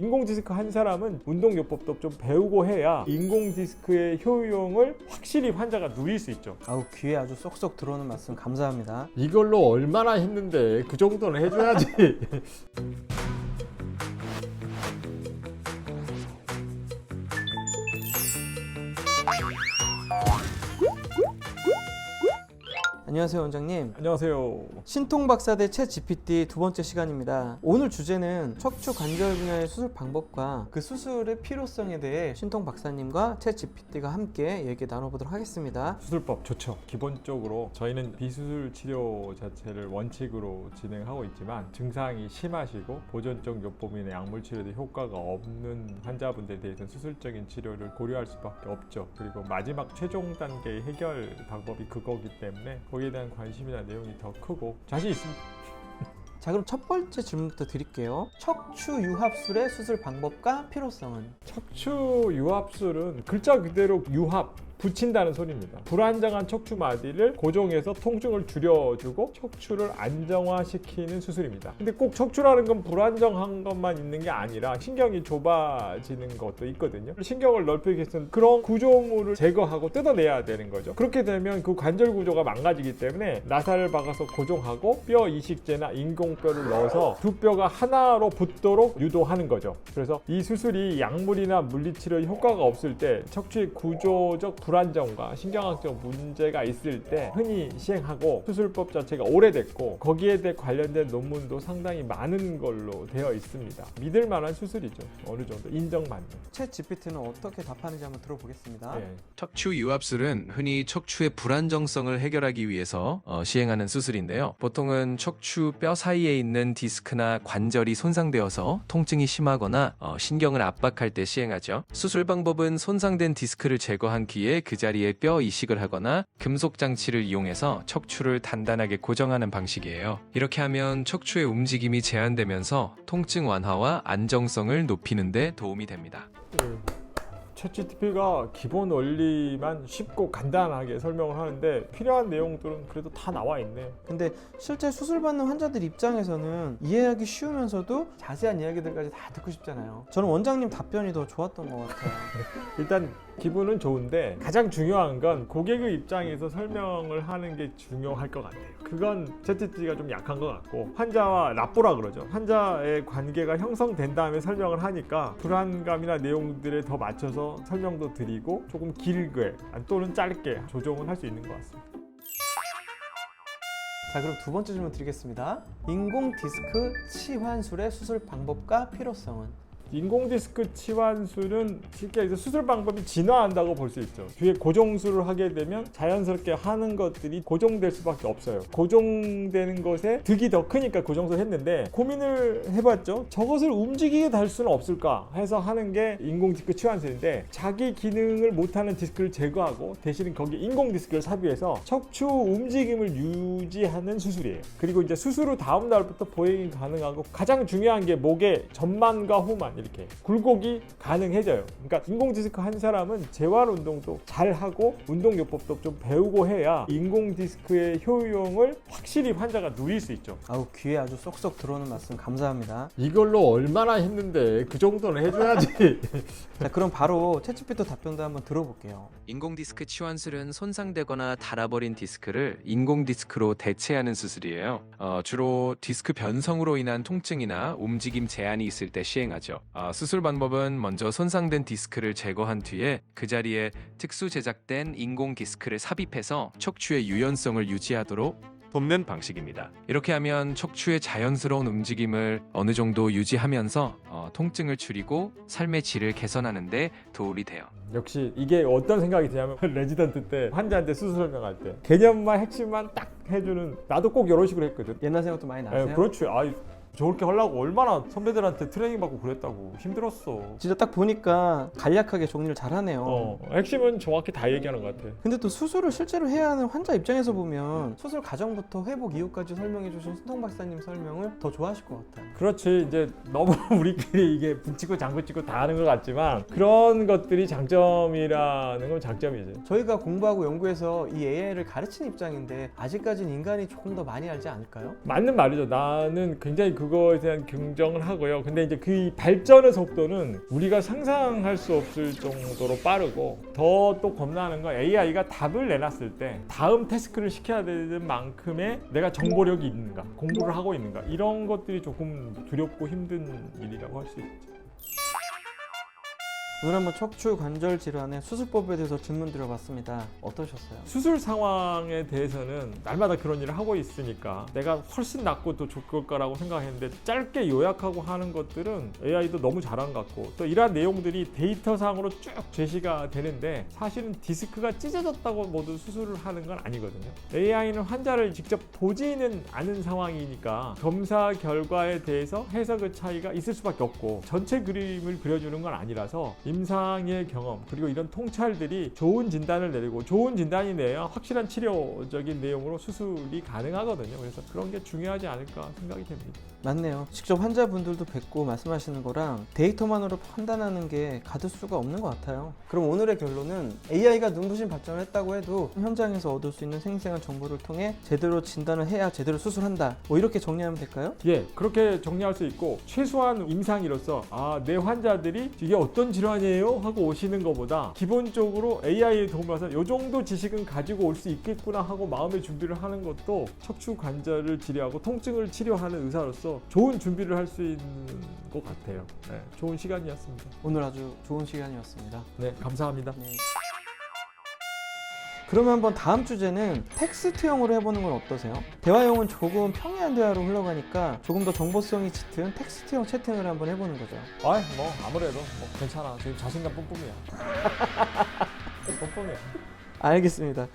인공 디스크 한 사람은 운동요법도 좀 배우고 해야 인공 디스크의 효용을 확실히 환자가 누릴 수 있죠. 아우, 귀에 아주 쏙쏙 들어오는 말씀 감사합니다. 이걸로 얼마나 했는데 그 정도는 해줘야지. 안녕하세요, 원장님. 안녕하세요. 신통박사대 챗GPT 두 번째 시간입니다. 오늘 주제는 척추 관절 분야의 수술 방법과 그 수술의 필요성에 대해 신통박사님과 챗GPT가 함께 얘기 나눠보도록 하겠습니다. 수술법 좋죠. 기본적으로 저희는 비수술 치료 자체를 원칙으로 진행하고 있지만 증상이 심하시고 보존적 요법이나 약물 치료에 효과가 없는 환자분들에 대해서는 수술적인 치료를 고려할 수밖에 없죠. 그리고 마지막 최종 단계의 해결 방법이 그거기 때문에 거기에 대한 관심이나 내용이 더 크고 자신 있습니다. 자, 그럼 첫 번째 질문부터 드릴게요. 척추 유합술의 수술 방법과 필요성은? 척추 유합술은 글자 그대로 유합 붙인다는 소리입니다. 불안정한 척추 마디를 고정해서 통증을 줄여주고 척추를 안정화시키는 수술입니다. 근데 꼭 척추라는 건 불안정한 것만 있는 게 아니라 신경이 좁아지는 것도 있거든요. 신경을 넓히기 위해서는 그런 구조물을 제거하고 뜯어내야 되는 거죠. 그렇게 되면 그 관절 구조가 망가지기 때문에 나사를 박아서 고정하고 뼈 이식제나 인공뼈를 넣어서 두 뼈가 하나로 붙도록 유도하는 거죠. 그래서 이 수술이 약물이나 물리치료 효과가 없을 때 척추의 구조적 불안정과 신경학적 문제가 있을 때 흔히 시행하고 수술법 자체가 오래됐고 거기에 대해 관련된 논문도 상당히 많은 걸로 되어 있습니다. 믿을 만한 수술이죠. 어느 정도 인정받는. 챗GPT는 어떻게 답하는지 한번 들어보겠습니다. 네. 척추 유합술은 흔히 척추의 불안정성을 해결하기 위해서 시행하는 수술인데요. 보통은 척추 뼈 사이에 있는 디스크나 관절이 손상되어서 통증이 심하거나 신경을 압박할 때 시행하죠. 수술 방법은 손상된 디스크를 제거한 뒤에 그 자리에 뼈 이식을 하거나 금속 장치를 이용해서 척추를 단단하게 고정하는 방식이에요. 이렇게 하면 척추의 움직임이 제한되면서 통증 완화와 안정성을 높이는 데 도움이 됩니다. 챗GPT가 기본 원리만 쉽고 간단하게 설명을 하는데 필요한 내용들은 그래도 다 나와 있네. 근데 실제 수술 받는 환자들 입장에서는 이해하기 쉬우면서도 자세한 이야기들까지 다 듣고 싶잖아요. 저는 원장님 답변이 더 좋았던 것 같아요. 일단 기분은 좋은데 가장 중요한 건 고객의 입장에서 설명을 하는 게 중요할 것 같아요. 그건 챗GPT가 좀 약한 것 같고 환자와 라뽀라 그러죠. 환자의 관계가 형성된 다음에 설명을 하니까 불안감이나 내용들에 더 맞춰서 설명도 드리고 조금 길게 또는 짧게 조정을 할 수 있는 것 같습니다. 자, 그럼 두 번째 질문 드리겠습니다. 인공 디스크 치환술의 수술 방법과 필요성은? 인공 디스크 치환술은 쉽게 해서 수술 방법이 진화한다고 볼 수 있죠. 뒤에 고정술을 하게 되면 자연스럽게 하는 것들이 고정될 수밖에 없어요. 고정되는 것에 득이 더 크니까 고정술을 했는데 고민을 해봤죠. 저것을 움직이게 달 수는 없을까 해서 하는 게 인공 디스크 치환술인데 자기 기능을 못하는 디스크를 제거하고 대신 거기에 인공 디스크를 삽입해서 척추 움직임을 유지하는 수술이에요. 그리고 이제 수술 후 다음 날부터 보행이 가능하고 가장 중요한 게 목의 전만과 후만 이렇게 굴곡이 가능해져요. 그러니까 인공 디스크 한 사람은 재활 운동도 잘 하고 운동요법도 좀 배우고 해야 인공 디스크의 효용을 확실히 환자가 누릴 수 있죠. 아우, 귀에 아주 쏙쏙 들어오는 말씀 감사합니다. 이걸로 얼마나 했는데 그 정도는 해줘야지. 자, 그럼 바로 챗GPT 답변도 한번 들어볼게요. 인공 디스크 치환술은 손상되거나 닳아버린 디스크를 인공 디스크로 대체하는 수술이에요. 주로 디스크 변성으로 인한 통증이나 움직임 제한이 있을 때 시행하죠. 수술 방법은 먼저 손상된 디스크를 제거한 뒤에 그 자리에 특수 제작된 인공 디스크를 삽입해서 척추의 유연성을 유지하도록 돕는 방식입니다. 이렇게 하면 척추의 자연스러운 움직임을 어느 정도 유지하면서 통증을 줄이고 삶의 질을 개선하는 데 도움이 돼요. 역시 이게 어떤 생각이 드냐면 레지던트 때 환자한테 수술 설명할 때 개념만 핵심만 딱 해주는 나도 꼭 이런 식으로 했거든. 옛날 생각도 많이 나세요? 그렇지. 저렇게 하려고 얼마나 선배들한테 트레이닝 받고 그랬다고. 힘들었어. 진짜 딱 보니까 간략하게 정리를 잘하네요. 핵심은 정확히 다 얘기하는 것 같아. 근데 또 수술을 실제로 해야 하는 환자 입장에서 보면 수술 과정부터 회복 이후까지 설명해 주신 신통 박사님 설명을 더 좋아하실 것 같아요. 그렇지. 이제 너무 우리끼리 이게 북치고 장구치고 다 하는 것 같지만 그런 것들이 장점이라는 건 장점이지. 저희가 공부하고 연구해서 이 AI를 가르치는 입장인데 아직까지는 인간이 조금 더 많이 알지 않을까요? 맞는 말이죠. 나는 굉장히 그거에 대한 긍정을 하고요. 근데 이제 그 발전의 속도는 우리가 상상할 수 없을 정도로 빠르고 더 또 겁나는 건 AI가 답을 내놨을 때 다음 태스크를 시켜야 되는 만큼의 내가 정보력이 있는가, 공부를 하고 있는가, 이런 것들이 조금 두렵고 힘든 일이라고 할 수 있죠. 오늘 한번 척추 관절 질환의 수술법에 대해서 질문 드려봤습니다. 어떠셨어요? 수술 상황에 대해서는 날마다 그런 일을 하고 있으니까 내가 훨씬 낫고 더 좋을 거라고 생각했는데, 짧게 요약하고 하는 것들은 AI도 너무 잘한 것 같고, 또 이러한 내용들이 데이터상으로 쭉 제시가 되는데 사실은 디스크가 찢어졌다고 모두 수술을 하는 건 아니거든요. AI는 환자를 직접 보지는 않은 상황이니까 검사 결과에 대해서 해석의 차이가 있을 수밖에 없고, 전체 그림을 그려주는 건 아니라서 임상의 경험 그리고 이런 통찰들이 좋은 진단을 내리고, 좋은 진단이 내야 확실한 치료적인 내용으로 수술이 가능하거든요. 그래서 그런 게 중요하지 않을까 생각이 됩니다. 맞네요. 직접 환자분들도 뵙고 말씀하시는 거랑 데이터만으로 판단하는 게 가둘 수가 없는 것 같아요. 그럼 오늘의 결론은 AI가 눈부신 발전을 했다고 해도 현장에서 얻을 수 있는 생생한 정보를 통해 제대로 진단을 해야 제대로 수술한다, 뭐 이렇게 정리하면 될까요? 예, 그렇게 정리할 수 있고, 최소한 임상의로서 내 환자들이 이게 어떤 질환이에요? 하고 오시는 것보다 기본적으로 AI의 도움을 받아서 이 정도 지식은 가지고 올 수 있겠구나 하고 마음의 준비를 하는 것도 척추 관절을 치료하고 통증을 치료하는 의사로서 좋은 준비를 할 수 있는 것 같아요. 네, 좋은 시간이었습니다. 오늘 아주 좋은 시간이었습니다. 네, 감사합니다. 네. 그러면 한번 다음 주제는 텍스트형으로 해보는 건 어떠세요? 대화형은 조금 평이한 대화로 흘러가니까 조금 더 정보성이 짙은 텍스트형 채팅을 한번 해보는 거죠. 아무래도 괜찮아. 지금 자신감 뿜뿜이야. 뿜뿜이야. 알겠습니다.